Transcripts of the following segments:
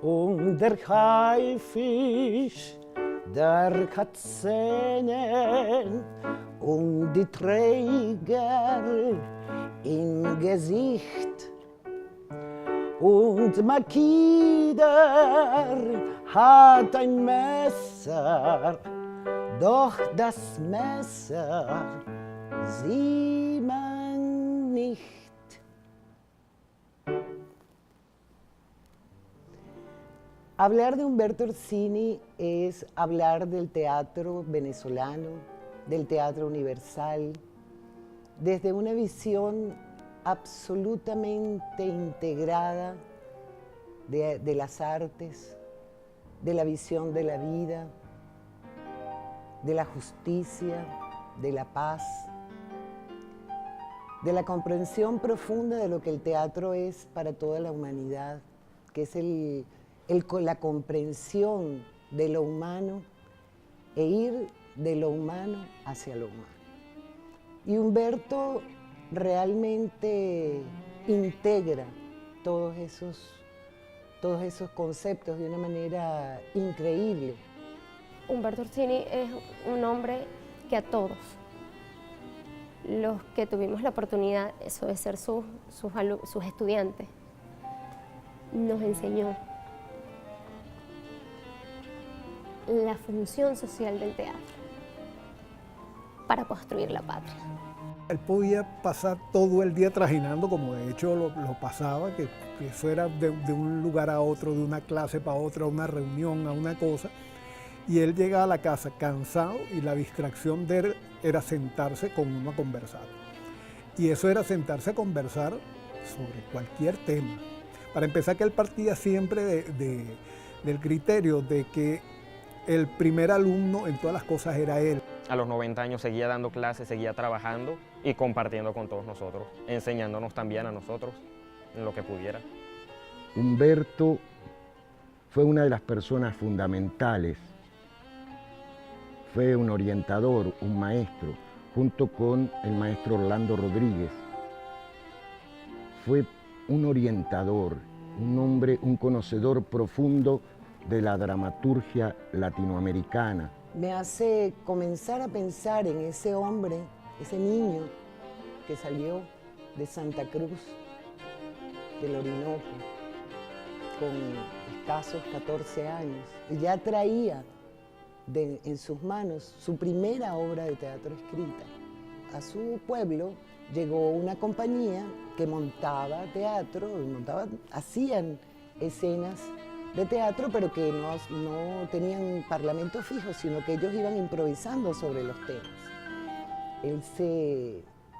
Und der Haifisch, der hat Zähne und die Träger im Gesicht. Und Makida hat ein Messer, doch das Messer sieht man nicht. Hablar de Umberto Orsini es hablar del teatro venezolano, del teatro universal, desde una visión absolutamente integrada de las artes, de la visión de la vida, de la justicia, de la paz, de la comprensión profunda de lo que el teatro es para toda la humanidad, que es la comprensión de lo humano e ir de lo humano hacia lo humano. Y Humberto realmente integra todos esos conceptos de una manera increíble. Umberto Orsini es un hombre que a todos los que tuvimos la oportunidad de ser sus estudiantes, nos enseñó la función social del teatro para construir la patria. Él podía pasar todo el día trajinando, como de hecho lo pasaba, que fuera de un lugar a otro, de una clase para otra, a una reunión, a una cosa, y él llegaba a la casa cansado y la distracción de él era sentarse con uno a conversar. Y eso era sentarse a conversar sobre cualquier tema. Para empezar, que él partía siempre del criterio de que el primer alumno en todas las cosas era él. A los 90 años seguía dando clases, seguía trabajando y compartiendo con todos nosotros, enseñándonos también a nosotros en lo que pudiera. Humberto fue una de las personas fundamentales, fue un orientador, un maestro, junto con el maestro Orlando Rodríguez. Fue un orientador, un hombre, un conocedor profundo de la dramaturgia latinoamericana. Me hace comenzar a pensar en ese hombre, ese niño que salió de Santa Cruz, del Orinoco, con escasos 14 años. Y ya traía en sus manos su primera obra de teatro escrita. A su pueblo llegó una compañía que montaba teatro, hacían escenas de teatro, pero que no tenían parlamento fijo, sino que ellos iban improvisando sobre los temas. Él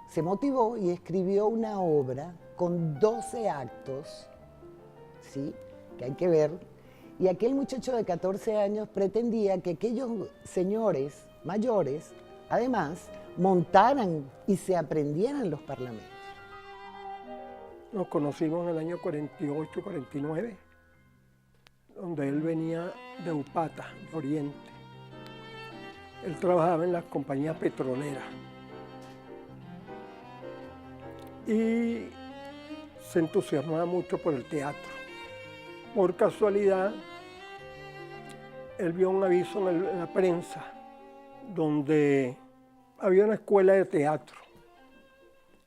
se motivó y escribió una obra con 12 actos, ¿sí?, que hay que ver, y aquel muchacho de 14 años pretendía que aquellos señores mayores, además, montaran y se aprendieran los parlamentos. Nos conocimos en el año 48, 49, donde él venía de Upata, de Oriente. Él trabajaba en las compañías petroleras y se entusiasmaba mucho por el teatro. Por casualidad, él vio un aviso en la prensa donde había una escuela de teatro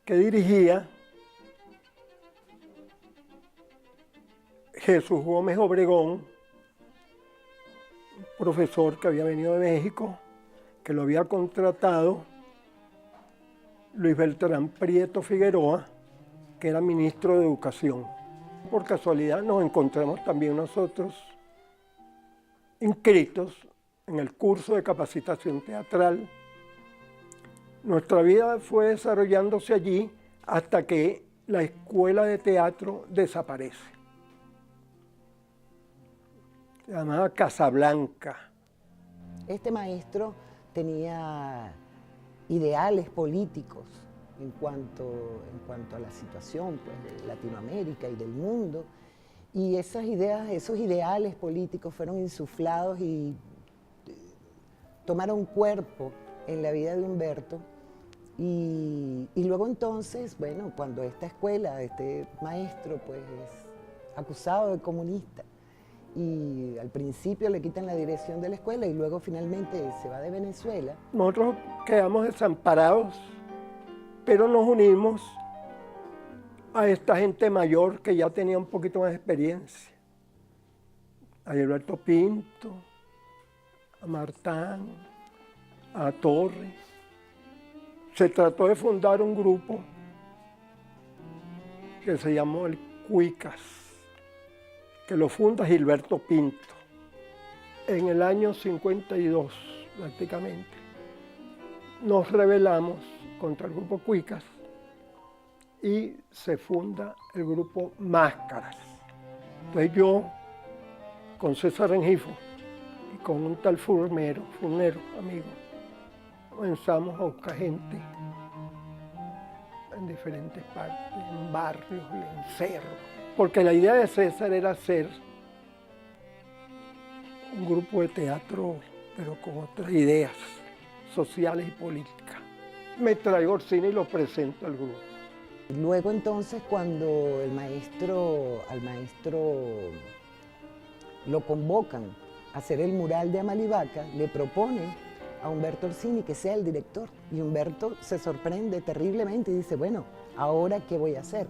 que dirigía Jesús Gómez Obregón, un profesor que había venido de México, que lo había contratado Luis Beltrán Prieto Figueroa, que era ministro de Educación. Por casualidad nos encontramos también nosotros inscritos en el curso de capacitación teatral. Nuestra vida fue desarrollándose allí hasta que la escuela de teatro desaparece. Se llamaba Casablanca. Este maestro tenía ideales políticos en cuanto a la situación, pues, de Latinoamérica y del mundo, y esas ideas, esos ideales políticos fueron insuflados y tomaron cuerpo en la vida de Humberto, y luego entonces, bueno, cuando esta escuela, este maestro, pues es acusado de comunista y al principio le quitan la dirección de la escuela y luego finalmente se va de Venezuela. Nosotros quedamos desamparados, pero nos unimos a esta gente mayor que ya tenía un poquito más de experiencia. A Gilberto Pinto, a Martán, a Torres. Se trató de fundar un grupo que se llamó el Cuicas, que lo funda Gilberto Pinto en el año 52 prácticamente. Nos rebelamos contra el grupo Cuicas y se funda el grupo Máscaras. Entonces yo, con César Rengifo y con un tal Furnero, amigo, comenzamos a buscar gente en diferentes partes, en barrios, en cerros, porque la idea de César era hacer un grupo de teatro, pero con otras ideas sociales y políticas. Me traigo Orsini y lo presento al grupo. Luego entonces cuando al maestro lo convocan a hacer el mural de Amalivaca, le proponen a Humberto Orsini que sea el director. Y Humberto se sorprende terriblemente y dice, bueno, ¿ahora qué voy a hacer?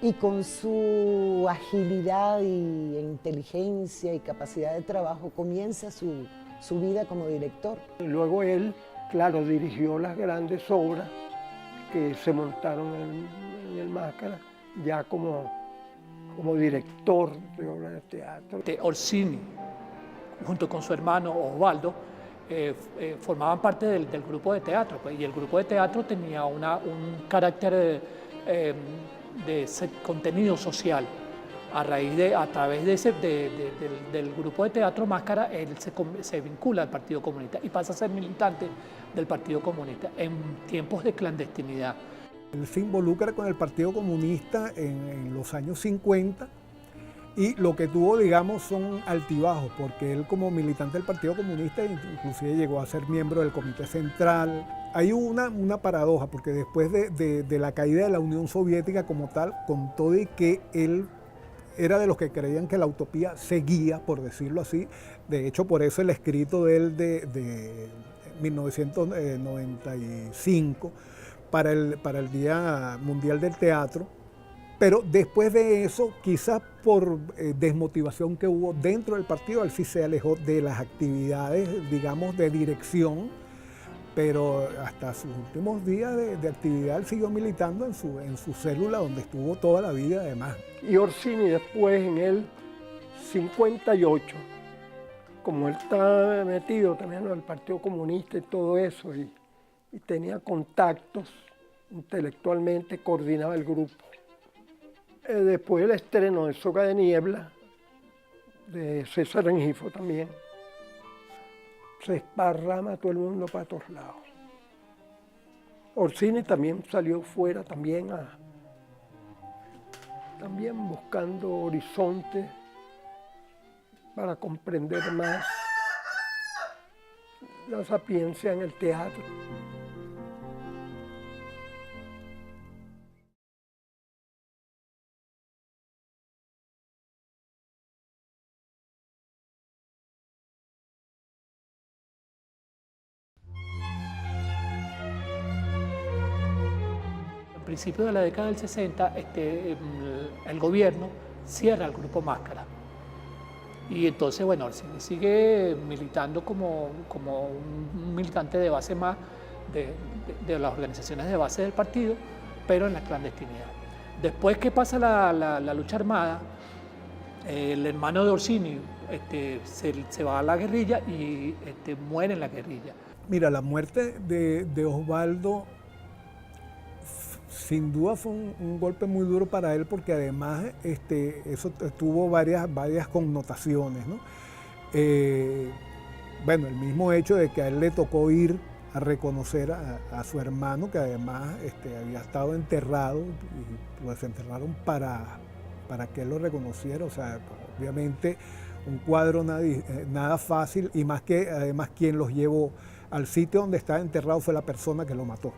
Y con su agilidad y inteligencia y capacidad de trabajo comienza su vida como director. Y luego él, claro, dirigió las grandes obras que se montaron en el Máscara, ya como director de obras de teatro. Orsini, junto con su hermano Osvaldo, formaban parte del grupo de teatro, pues, y el grupo de teatro tenía un carácter de contenido social. A través del grupo de teatro Máscara, él se vincula al Partido Comunista y pasa a ser militante del Partido Comunista en tiempos de clandestinidad. Él se involucra con el Partido Comunista en los años 50 y lo que tuvo, digamos, son altibajos, porque él como militante del Partido Comunista inclusive llegó a ser miembro del Comité Central. Hay una paradoja, porque después de la caída de la Unión Soviética como tal, con todo y que él era de los que creían que la utopía seguía, por decirlo así. De hecho, por eso el escrito de él de 1995 para el Día Mundial del Teatro. Pero después de eso, quizás por desmotivación que hubo dentro del partido, él sí se alejó de las actividades, digamos, de dirección, pero hasta sus últimos días de actividad él siguió militando en su célula, donde estuvo toda la vida además. Y Orsini después, en el 58, como él estaba metido también en el Partido Comunista y todo eso, y tenía contactos intelectualmente, coordinaba el grupo. Después el estreno de Soga de Niebla, de César Rengifo también, se esparrama todo el mundo para todos lados. Orsini también salió fuera también buscando horizontes para comprender más la sapiencia en el teatro. Al principio de la década del 60, el gobierno cierra el grupo Máscara. Y entonces, bueno, Orsini sigue militando como un militante de base más de las organizaciones de base del partido, pero en la clandestinidad. Después que pasa la lucha armada, el hermano de Orsini se va a la guerrilla y muere en la guerrilla. Mira, la muerte de Osvaldo sin duda fue un golpe muy duro para él, porque además eso tuvo varias connotaciones, ¿no? Bueno, el mismo hecho de que a él le tocó ir a reconocer a su hermano, que además había estado enterrado, y lo desenterraron para que él lo reconociera. O sea, obviamente un cuadro nada fácil, y más que además quien los llevó al sitio donde estaba enterrado fue la persona que lo mató.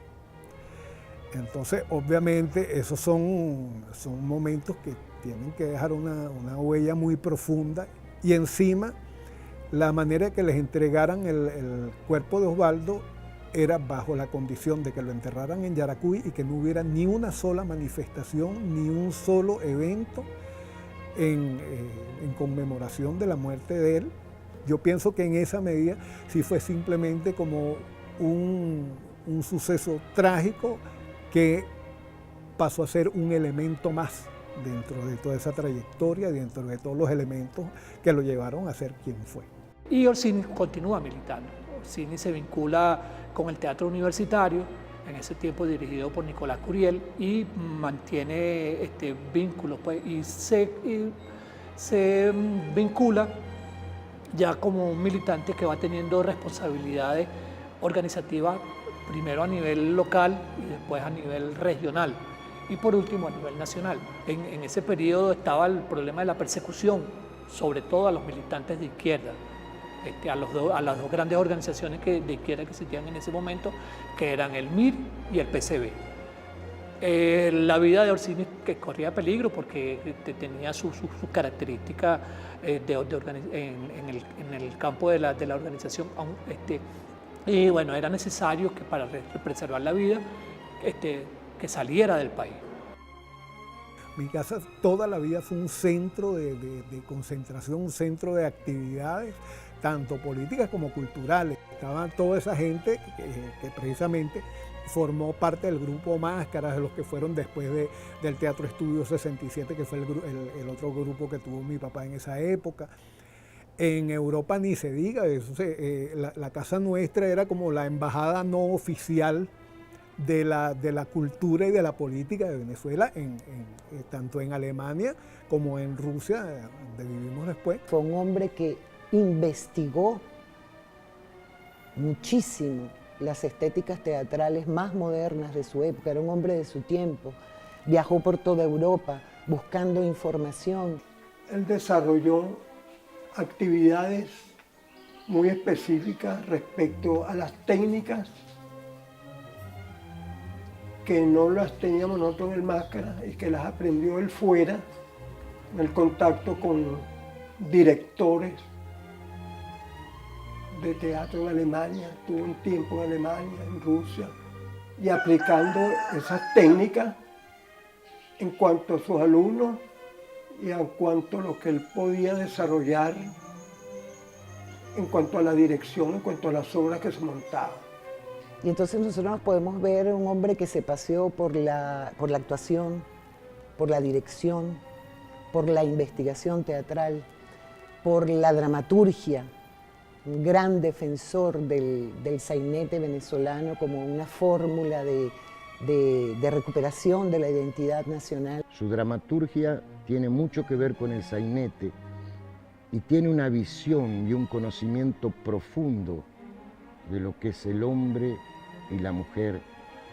Entonces, obviamente, esos son momentos que tienen que dejar una huella muy profunda. Y encima, la manera que les entregaran el cuerpo de Osvaldo era bajo la condición de que lo enterraran en Yaracuy y que no hubiera ni una sola manifestación, ni un solo evento en conmemoración de la muerte de él. Yo pienso que en esa medida sí fue simplemente como un suceso trágico que pasó a ser un elemento más dentro de toda esa trayectoria, dentro de todos los elementos que lo llevaron a ser quien fue. Y Orsini continúa militando. Orsini se vincula con el teatro universitario, en ese tiempo dirigido por Nicolás Curiel, y mantiene vínculos, pues, y se vincula ya como un militante que va teniendo responsabilidades organizativas, primero a nivel local y después a nivel regional, y por último a nivel nacional. En ese periodo estaba el problema de la persecución, sobre todo a los militantes de izquierda, a las dos grandes organizaciones de izquierda que existían en ese momento, que eran el MIR y el PCB. La vida de Orsini que corría peligro porque tenía sus características en el campo de la organización, y bueno, era necesario que para preservar la vida que saliera del país. Mi casa toda la vida fue un centro de concentración, un centro de actividades, tanto políticas como culturales. Estaba toda esa gente que precisamente formó parte del grupo Máscaras, de los que fueron después del Teatro Estudio 67, que fue el otro grupo que tuvo mi papá en esa época. En Europa ni se diga, la casa nuestra era como la embajada no oficial de la cultura y de la política de Venezuela, tanto en Alemania como en Rusia, donde vivimos después. Fue un hombre que investigó muchísimo las estéticas teatrales más modernas de su época, era un hombre de su tiempo, viajó por toda Europa buscando información. Él desarrolló actividades muy específicas respecto a las técnicas que no las teníamos nosotros en el Máscara y que las aprendió él fuera, en el contacto con directores de teatro en Alemania, estuvo un tiempo en Alemania, en Rusia, y aplicando esas técnicas en cuanto a sus alumnos y en cuanto a lo que él podía desarrollar, en cuanto a la dirección, en cuanto a las obras que se montaban. Y entonces nosotros nos podemos ver un hombre que se paseó por la actuación, por la dirección, por la investigación teatral, por la dramaturgia, un gran defensor del sainete venezolano como una fórmula de recuperación de la identidad nacional. Su dramaturgia tiene mucho que ver con el sainete y tiene una visión y un conocimiento profundo de lo que es el hombre y la mujer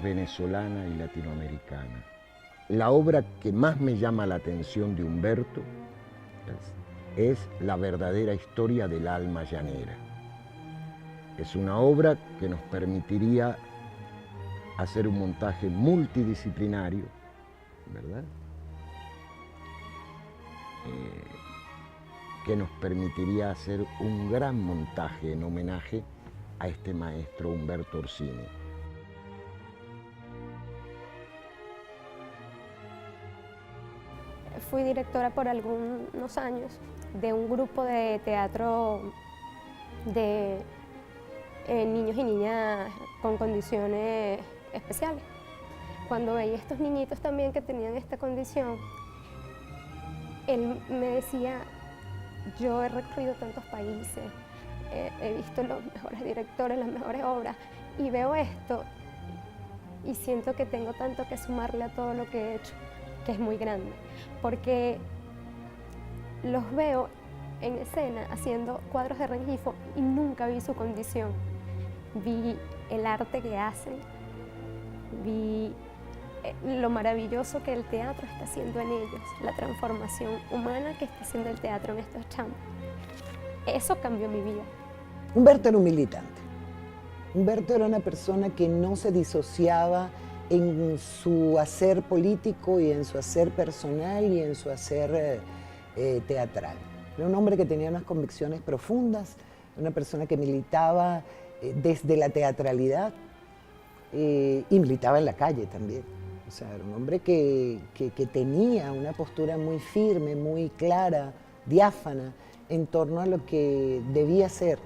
venezolana y latinoamericana. La obra que más me llama la atención de Humberto es La verdadera historia del alma llanera. Es una obra que nos permitiría hacer un montaje multidisciplinario, ¿verdad? Que nos permitiría hacer un gran montaje en homenaje a este maestro Humberto Orsini. Fui directora por algunos años de un grupo de teatro de niños y niñas con condiciones especiales. Cuando veía a estos niñitos también que tenían esta condición, él me decía, yo he recorrido tantos países, he visto los mejores directores, las mejores obras, y veo esto y siento que tengo tanto que sumarle a todo lo que he hecho, que es muy grande, porque los veo en escena haciendo cuadros de Rengifo y nunca vi su condición. Vi el arte que hacen, vi lo maravilloso que el teatro está haciendo en ellos, la transformación humana que está haciendo el teatro en estos chamos. Eso cambió mi vida. Humberto era un militante. Humberto era una persona que no se disociaba en su hacer político y en su hacer personal y en su hacer teatral. Era un hombre que tenía unas convicciones profundas, una persona que militaba desde la teatralidad y militaba en la calle también. O sea, era un hombre que tenía una postura muy firme, muy clara, diáfana, en torno a lo que debía ser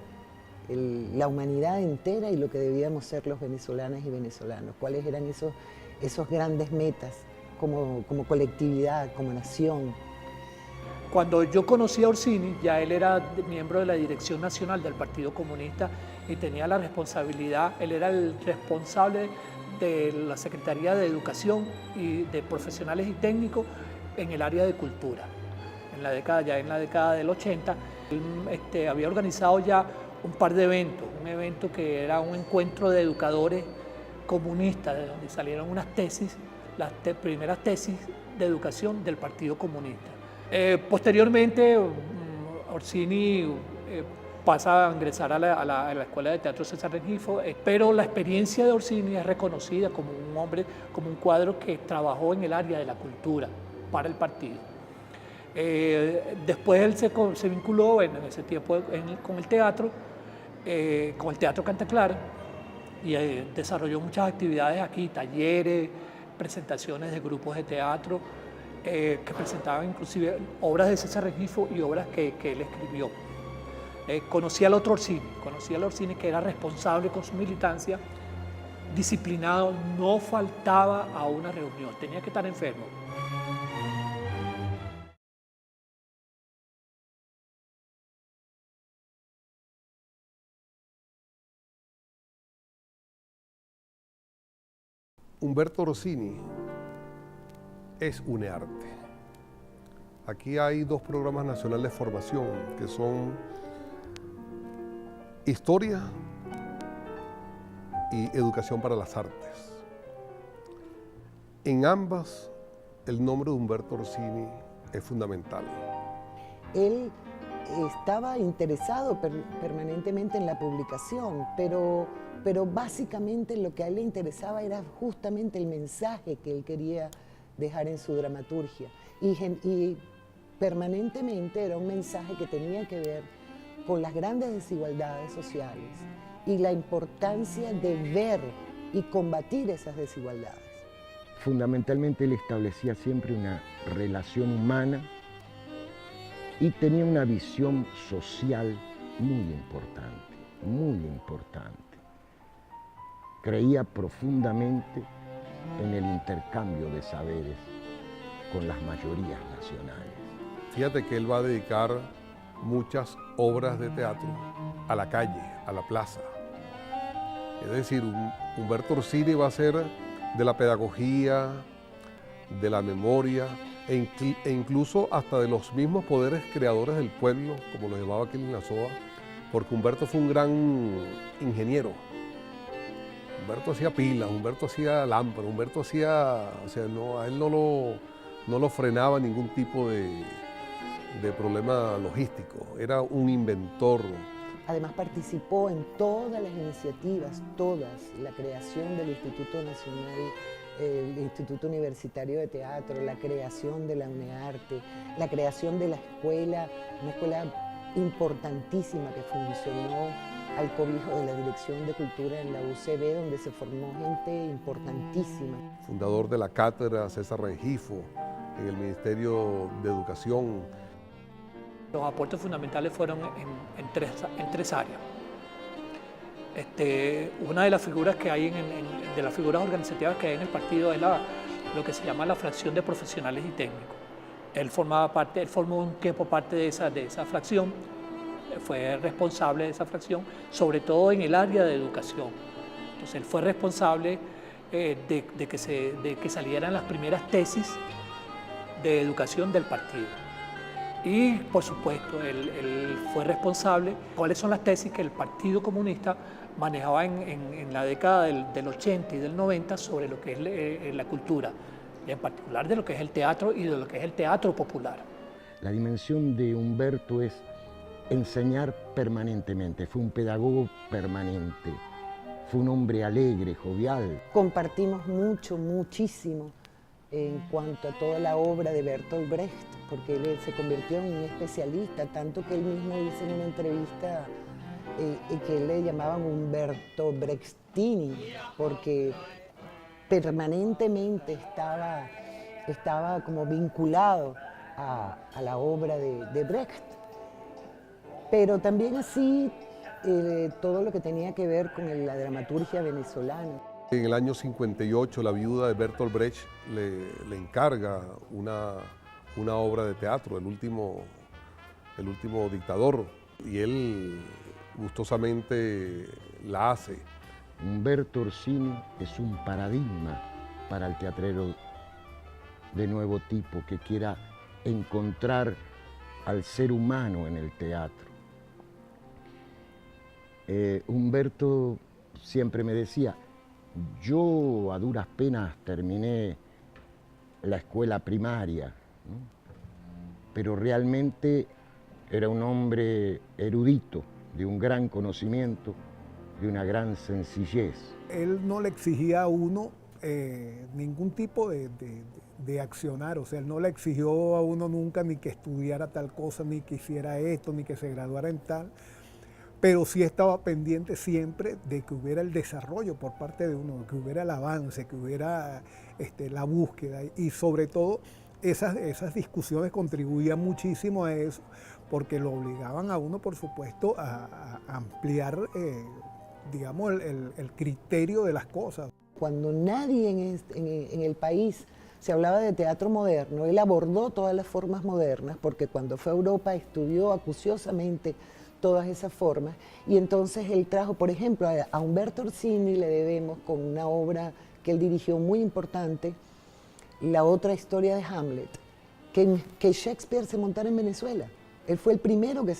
la humanidad entera y lo que debíamos ser los venezolanas y venezolanos. Cuáles eran esos grandes metas como colectividad, como nación. Cuando yo conocí a Orsini, ya él era miembro de la Dirección Nacional del Partido Comunista y tenía la responsabilidad, él era el responsable de la Secretaría de Educación y de Profesionales y Técnicos en el área de cultura. En la década del 80, él había organizado ya un par de eventos, un evento que era un encuentro de educadores comunistas, de donde salieron unas tesis, las primeras tesis de educación del Partido Comunista. Posteriormente, Orsini pasa a ingresar a la Escuela de Teatro César Rengifo, pero la experiencia de Orsini es reconocida como un hombre, como un cuadro que trabajó en el área de la cultura para el partido. Después él se vinculó en ese tiempo con el teatro Canta Clara, y desarrolló muchas actividades aquí, talleres, presentaciones de grupos de teatro, que presentaban inclusive obras de César Rengifo y obras que él escribió. Conocí al Orsini que era responsable con su militancia, disciplinado, no faltaba a una reunión, tenía que estar enfermo. Umberto Orsini es UNEARTE. Aquí hay dos programas nacionales de formación que son Historia y Educación para las Artes. En ambas, el nombre de Umberto Orsini es fundamental. Él estaba interesado permanentemente en la publicación, pero básicamente lo que a él le interesaba era justamente el mensaje que él quería dejar en su dramaturgia. Y permanentemente era un mensaje que tenía que ver con las grandes desigualdades sociales y la importancia de ver y combatir esas desigualdades. Fundamentalmente él establecía siempre una relación humana y tenía una visión social muy importante, muy importante. Creía profundamente en el intercambio de saberes con las mayorías nacionales. Fíjate que él va a dedicar muchas obras de teatro a la calle, a la plaza. Es decir, Umberto Orsini va a ser de la pedagogía, de la memoria e incluso hasta de los mismos poderes creadores del pueblo, como lo llamaba Aquilín Lazoa, porque Humberto fue un gran ingeniero. Humberto hacía pilas, Humberto hacía lámparas, Humberto hacía, o sea, a él no lo frenaba ningún tipo de problema logístico, era un inventor. Además participó en todas las iniciativas, la creación del Instituto Nacional, el Instituto Universitario de Teatro, la creación de la UNEARTE, la creación de la escuela, una escuela importantísima que funcionó al cobijo de la Dirección de Cultura en la UCB, donde se formó gente importantísima. Fundador de la cátedra César Rengifo en el Ministerio de Educación. Los aportes fundamentales fueron en tres áreas. Una de las figuras que hay, de las figuras organizativas que hay en el partido es lo que se llama la fracción de profesionales y técnicos. Él formó un tiempo parte de esa fracción, fue responsable de esa fracción, sobre todo en el área de educación. Entonces él fue responsable de que salieran las primeras tesis de educación del partido. Y por supuesto, él fue responsable de cuáles son las tesis que el Partido Comunista manejaba en la década del 80 y del 90 sobre lo que es la cultura, y en particular de lo que es el teatro y de lo que es el teatro popular. La dimensión de Humberto es enseñar permanentemente, fue un pedagogo permanente, fue un hombre alegre, jovial. Compartimos mucho, muchísimo en cuanto a toda la obra de Bertolt Brecht, porque él se convirtió en un especialista, tanto que él mismo dice en una entrevista que él le llamaban Umberto Brechtini, porque permanentemente estaba como vinculado a la obra de Brecht. Pero también así todo lo que tenía que ver con la dramaturgia venezolana. En el año 58 la viuda de Bertolt Brecht le encarga una obra de teatro, el último dictador, y él gustosamente la hace. Umberto Orsini es un paradigma para el teatrero de nuevo tipo que quiera encontrar al ser humano en el teatro. Humberto siempre me decía, yo a duras penas terminé la escuela primaria, ¿no? Pero realmente era un hombre erudito, de un gran conocimiento, de una gran sencillez. Él no le exigía a uno ningún tipo de accionar, o sea, él no le exigió a uno nunca ni que estudiara tal cosa, ni que hiciera esto, ni que se graduara en tal, pero sí estaba pendiente siempre de que hubiera el desarrollo por parte de uno, que hubiera el avance, que hubiera la búsqueda, y sobre todo esas discusiones contribuían muchísimo a eso, porque lo obligaban a uno, por supuesto, a ampliar, digamos, el criterio de las cosas. Cuando nadie en el país se hablaba de teatro moderno, él abordó todas las formas modernas, porque cuando fue a Europa estudió acuciosamente todas esas formas, y entonces él trajo, por ejemplo, a Umberto Orsini le debemos con una obra que él dirigió muy importante, la otra historia de Hamlet, que Shakespeare se montara en Venezuela. Él fue el primero que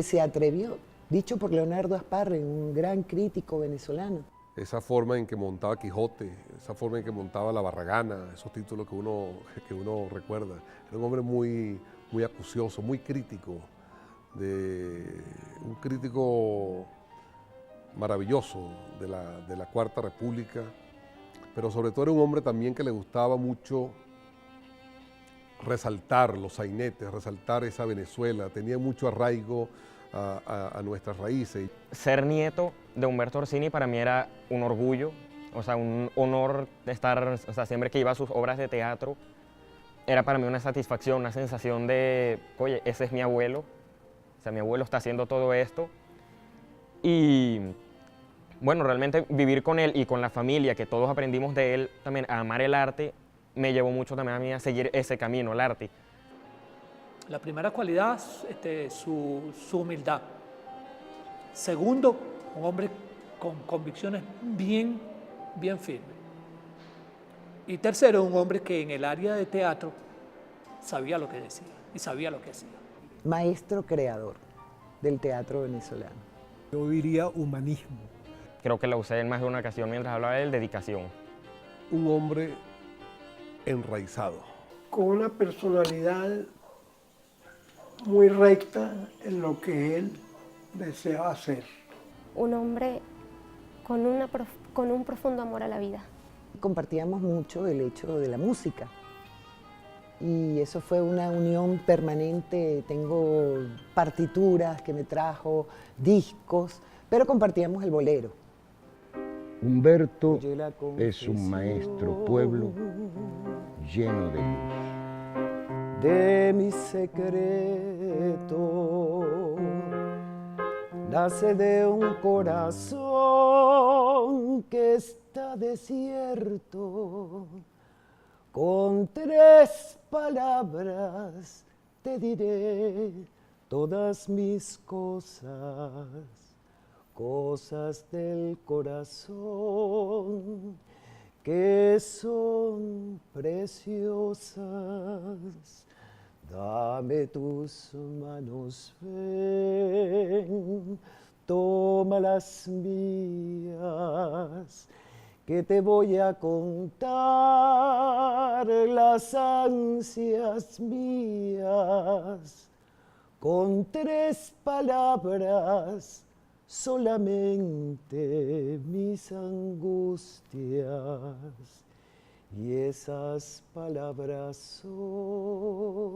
se atrevió, dicho por Leonardo Asparre, un gran crítico venezolano. Esa forma en que montaba Quijote, esa forma en que montaba La Barragana, esos títulos que uno recuerda. Era un hombre muy acucioso, muy crítico, un crítico maravilloso de la Cuarta República, pero sobre todo era un hombre también que le gustaba mucho resaltar los sainetes, resaltar esa Venezuela, tenía mucho arraigo a nuestras raíces. Ser nieto de Umberto Orsini para mí era un orgullo, o sea, un honor de estar, o sea, siempre que iba a sus obras de teatro, era para mí una satisfacción, una sensación de, oye, ese es mi abuelo, o sea, mi abuelo está haciendo todo esto. Y bueno, realmente vivir con él y con la familia, que todos aprendimos de él también a amar el arte, me llevó mucho también a mí a seguir ese camino, el arte. La primera cualidad, su humildad. Segundo, un hombre con convicciones bien firmes. Y tercero, un hombre que en el área de teatro sabía lo que decía y sabía lo que hacía. Maestro creador del teatro venezolano. Yo diría humanismo. Creo que la usé en más de una ocasión mientras hablaba de él, dedicación. Un hombre enraizado. Con una personalidad muy recta en lo que él deseaba hacer. Un hombre con un profundo amor a la vida. Compartíamos mucho el hecho de la música y eso fue una unión permanente. Tengo partituras que me trajo, discos, pero compartíamos el bolero. Humberto es un maestro pueblo lleno de luz. De mi secreto nace de un corazón que está desierto. Con 3 palabras te diré todas mis cosas, cosas del corazón que son preciosas. Dame tus manos, ven, toma las mías, que te voy a contar las ansias mías. Con 3 palabras solamente mis angustias y esas palabras son